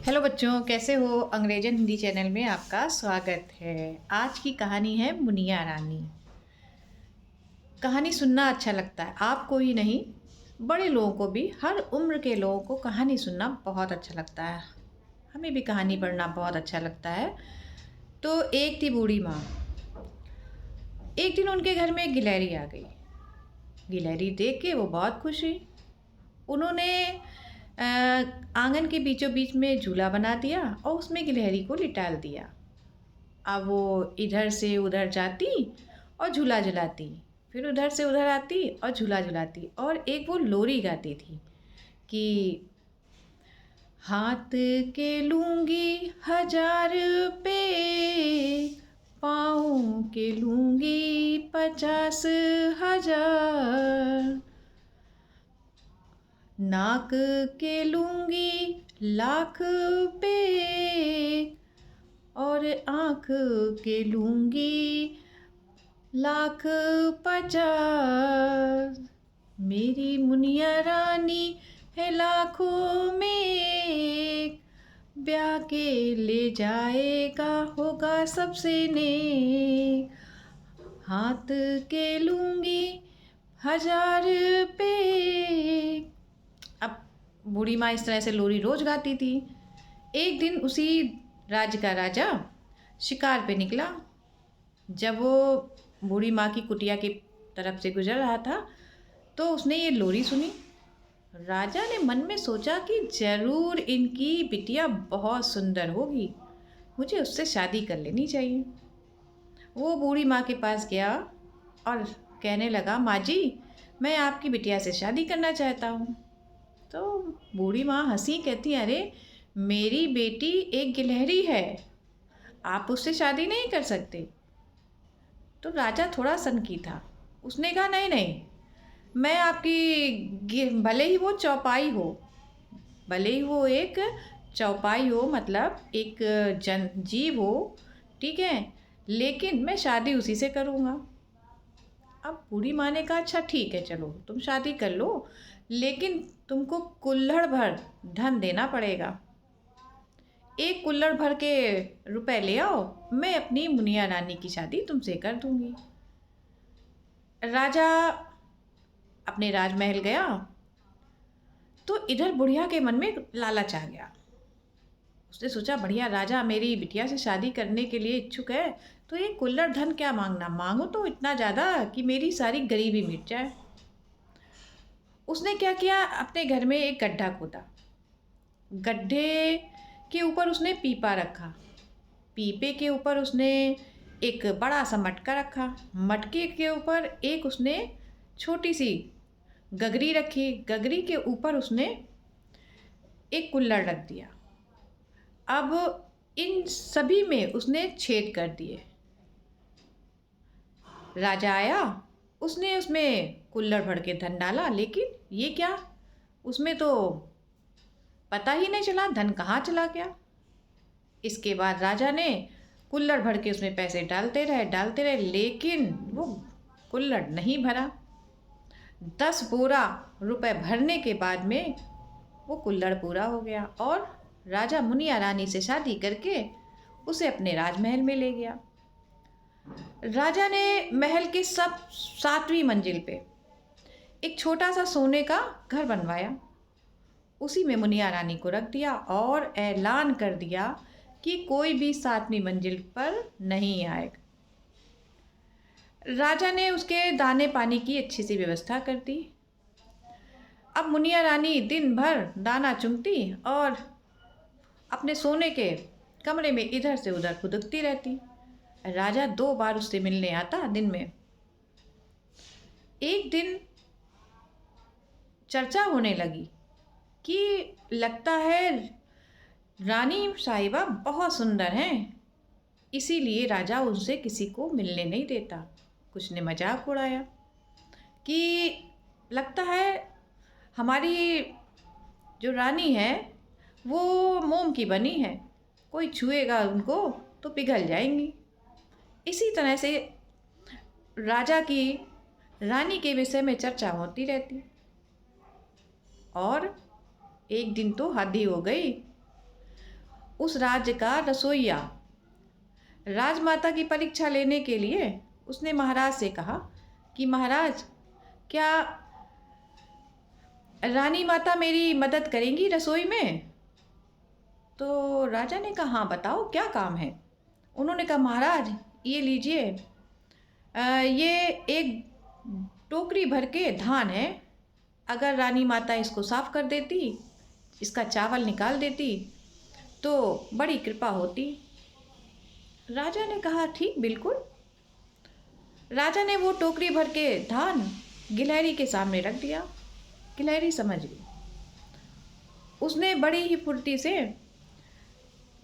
Hello बच्चों, कैसे हो? अंग्रेजन हिंदी चैनल में आपका स्वागत है। आज की कहानी है मुनिया रानी। कहानी सुनना अच्छा लगता है, आपको ही नहीं बड़े लोगों को भी, हर उम्र के लोगों को कहानी सुनना बहुत अच्छा लगता है। हमें भी कहानी पढ़ना बहुत अच्छा लगता है। तो एक थी बूढ़ी माँ। एक दिन उनके घर में एक गिलहरी आ गई। गिलहरी देख के वो बहुत खुश हुई। उन्होंने आंगन के बीचों बीच में झूला बना दिया और उसमें गिलहरी को लिटाल दिया। अब वो इधर से उधर जाती और झूला झुलाती, फिर उधर से उधर आती और झूला झुलाती, और एक वो लोरी गाती थी कि हाथ के लूँगी 1000 पे, पाँव के लूँगी 50,000, नाक के लूँगी 1,00,000 पे, और आँख के लूँगी 1,50,000। मेरी मुनिया रानी है लाखों में एक, ब्याह के ले जाएगा होगा सबसे नेक। हाथ के लूँगी 1000 पे। अब बूढ़ी माँ इस तरह से लोरी रोज गाती थी। एक दिन उसी राज्य का राजा शिकार पे निकला। जब वो बूढ़ी माँ की कुटिया की तरफ से गुजर रहा था तो उसने ये लोरी सुनी। राजा ने मन में सोचा कि जरूर इनकी बिटिया बहुत सुंदर होगी, मुझे उससे शादी कर लेनी चाहिए। वो बूढ़ी माँ के पास गया और कहने लगा, माँ जी, मैं आपकी बिटिया से शादी करना चाहता हूँ। तो बूढ़ी माँ हंसी, कहती, अरे मेरी बेटी एक गिलहरी है, आप उससे शादी नहीं कर सकते। तो राजा थोड़ा सनकी था। उसने कहा, नहीं नहीं, मैं आपकी, भले ही वो चौपाई हो, भले ही वो एक चौपाई हो, मतलब एक जन जीव हो, ठीक है, लेकिन मैं शादी उसी से करूँगा। अब बूढ़ी माँ ने कहा, अच्छा ठीक है, चलो तुम शादी कर लो, लेकिन तुमको कुल्हड़ भर धन देना पड़ेगा। 1 कुल्हड़ भर के रुपए ले आओ, मैं अपनी मुनिया रानी की शादी तुमसे कर दूंगी। राजा अपने राजमहल गया तो इधर बुढ़िया के मन में लालच आ गया। उसने सोचा, बढ़िया, राजा मेरी बिटिया से शादी करने के लिए इच्छुक है, तो ये कुल्हड़ धन क्या मांगना, मांगो तो इतना ज़्यादा कि मेरी सारी गरीबी मिट जाए। उसने क्या किया, अपने घर में एक गड्ढा खोदा। गड्ढे के ऊपर उसने पीपा रखा। पीपे के ऊपर उसने एक बड़ा सा मटका रखा। मटके के ऊपर एक उसने छोटी सी गगरी रखी। गगरी के ऊपर उसने एक कुल्हड़ रख दिया। अब इन सभी में उसने छेद कर दिए। राजा आया, उसने उसमें कुल्हड़ भर के धन डाला, लेकिन ये क्या, उसमें तो पता ही नहीं चला धन कहाँ चला गया। इसके बाद राजा ने कुल्हड़ भर के उसमें पैसे डालते रहे, लेकिन वो कुल्हड़ नहीं भरा। 10 बोरा रुपए भरने के बाद में वो कुल्हड़ पूरा हो गया और राजा मुनिया रानी से शादी करके उसे अपने राजमहल में ले गया। राजा ने महल के सब 7वीं मंजिल पे एक छोटा सा सोने का घर बनवाया। उसी में मुनिया रानी को रख दिया और ऐलान कर दिया कि कोई भी 7वीं मंजिल पर नहीं आएगा। राजा ने उसके दाने पानी की अच्छी सी व्यवस्था कर दी। अब मुनिया रानी दिन भर दाना चुगती और अपने सोने के कमरे में इधर से उधर खुदकती रहती। राजा 2 बार उससे मिलने आता दिन में। एक दिन चर्चा होने लगी कि लगता है रानी साहिबा बहुत सुंदर हैं, इसीलिए राजा उनसे किसी को मिलने नहीं देता। कुछ ने मजाक उड़ाया कि लगता है हमारी जो रानी है वो मोम की बनी है, कोई छुएगा उनको तो पिघल जाएंगी। इसी तरह से राजा की रानी के विषय में चर्चा होती रहती। और एक दिन तो हद ही हो गई। उस राज्य का रसोइया राजमाता की परीक्षा लेने के लिए उसने महाराज से कहा कि महाराज, क्या रानी माता मेरी मदद करेंगी रसोई में? तो राजा ने कहा, हाँ बताओ क्या काम है। उन्होंने कहा, महाराज ये लीजिए, ये एक टोकरी भर के धान है। अगर रानी माता इसको साफ कर देती, इसका चावल निकाल देती, तो बड़ी कृपा होती। राजा ने कहा, ठीक बिल्कुल। राजा ने वो टोकरी भर के धान गिलहरी के सामने रख दिया। गिलहरी समझ गई। उसने बड़ी ही फुर्ती से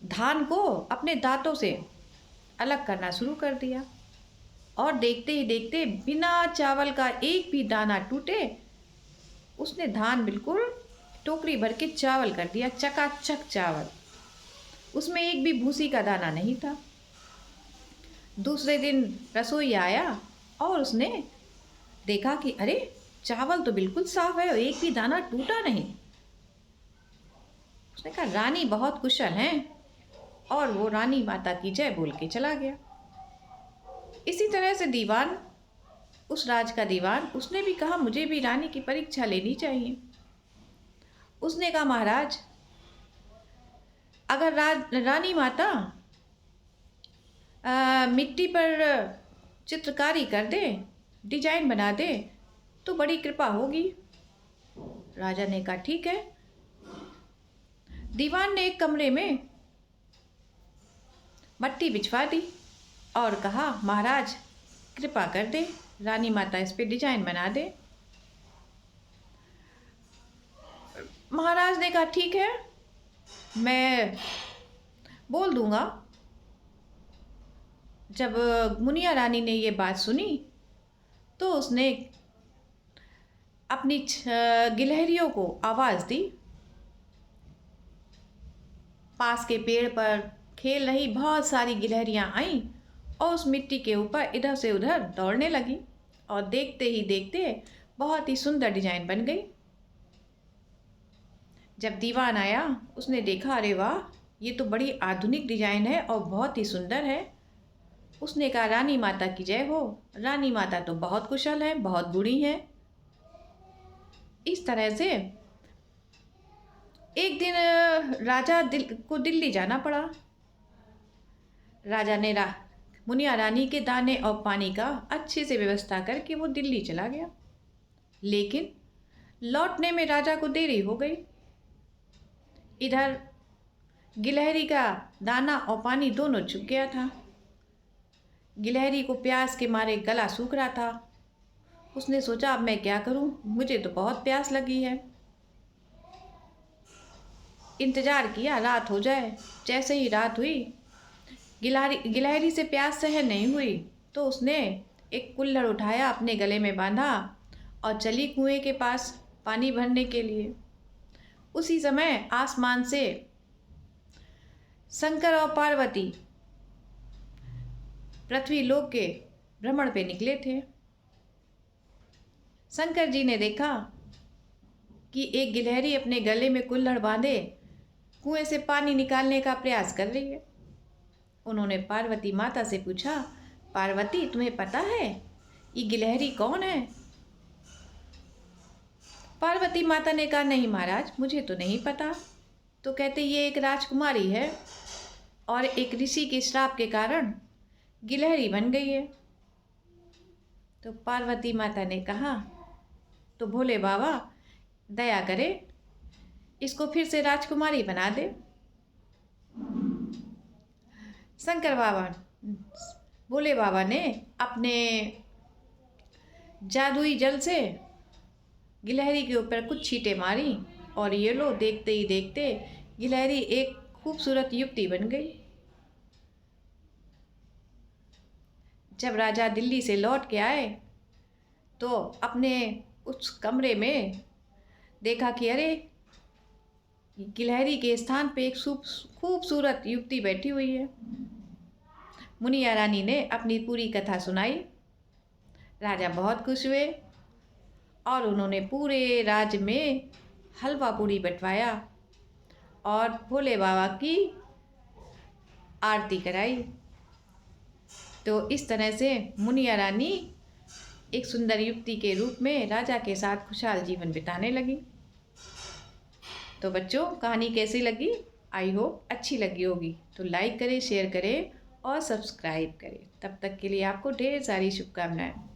धान को अपने दांतों से अलग करना शुरू कर दिया और देखते ही देखते बिना चावल का एक भी दाना टूटे उसने धान बिल्कुल टोकरी भर के चावल कर दिया, चकाचक चावल। उसमें एक भी भूसी का दाना नहीं था। दूसरे दिन रसोई आया और उसने देखा कि अरे, चावल तो बिल्कुल साफ है और एक भी दाना टूटा नहीं। उसने कहा, रानी बहुत कुशल हैं, और वो रानी माता की जय बोल के चला गया। इसी तरह से दीवान, उस राज का दीवान, उसने भी कहा मुझे भी रानी की परीक्षा लेनी चाहिए। उसने कहा, महाराज, अगर रानी माता मिट्टी पर चित्रकारी कर दे, डिजाइन बना दे, तो बड़ी कृपा होगी। राजा ने कहा, ठीक है। दीवान ने एक कमरे में मट्टी बिछवा दी और कहा, महाराज कृपा कर दे, रानी माता इस पे डिजाइन बना दे। महाराज ने कहा, ठीक है, मैं बोल दूंगा। जब मुनिया रानी ने ये बात सुनी तो उसने अपनी गिलहरियों को आवाज़ दी। पास के पेड़ पर खेल रही बहुत सारी गिलहरियां आईं और उस मिट्टी के ऊपर इधर से उधर दौड़ने लगी और देखते ही देखते बहुत ही सुंदर डिजाइन बन गई। जब दीवान आया उसने देखा, अरे वाह, ये तो बड़ी आधुनिक डिजाइन है और बहुत ही सुंदर है। उसने कहा, रानी माता की जय हो, रानी माता तो बहुत कुशल है, बहुत बूढ़ी है। इस तरह से एक दिन राजा को दिल्ली जाना पड़ा। राजा ने मुनिया रानी के दाने और पानी का अच्छे से व्यवस्था करके वो दिल्ली चला गया, लेकिन लौटने में राजा को देरी हो गई। इधर गिलहरी का दाना और पानी दोनों चुक गया था। गिलहरी को प्यास के मारे गला सूख रहा था। उसने सोचा, अब मैं क्या करूं, मुझे तो बहुत प्यास लगी है। इंतजार किया रात हो जाए। जैसे ही रात हुई, गिलहरी से प्यास सहन नहीं हुई तो उसने एक कुल्हड़ उठाया, अपने गले में बांधा और चली कुएं के पास पानी भरने के लिए। उसी समय आसमान से शंकर और पार्वती पृथ्वी लोक के भ्रमण पे निकले थे। शंकर जी ने देखा कि एक गिलहरी अपने गले में कुल्हड़ बांधे कुएं से पानी निकालने का प्रयास कर रही है। उन्होंने पार्वती माता से पूछा, पार्वती तुम्हें पता है ये गिलहरी कौन है? पार्वती माता ने कहा, नहीं महाराज, मुझे तो नहीं पता। तो कहते, ये एक राजकुमारी है और एक ऋषि के श्राप के कारण गिलहरी बन गई है। तो पार्वती माता ने कहा, तो भोले बाबा दया करे, इसको फिर से राजकुमारी बना दे। शंकर बाबा, भोले बाबा ने अपने जादुई जल से गिलहरी के ऊपर कुछ छींटे मारी और ये लो, देखते ही देखते गिलहरी एक खूबसूरत युवती बन गई। जब राजा दिल्ली से लौट के आए तो अपने उस कमरे में देखा कि अरे, गिलहरी के स्थान पे एक खूबसूरत युवती बैठी हुई है। मुनिया रानी ने अपनी पूरी कथा सुनाई। राजा बहुत खुश हुए और उन्होंने पूरे राज्य में हलवा पूरी बंटवाया और भोले बाबा की आरती कराई। तो इस तरह से मुनिया रानी एक सुंदर युवती के रूप में राजा के साथ खुशहाल जीवन बिताने लगी। तो बच्चों, कहानी कैसी लगी? आई होप अच्छी लगी होगी। तो लाइक करें, शेयर करें और सब्सक्राइब करें। तब तक के लिए आपको ढेर सारी शुभकामनाएं।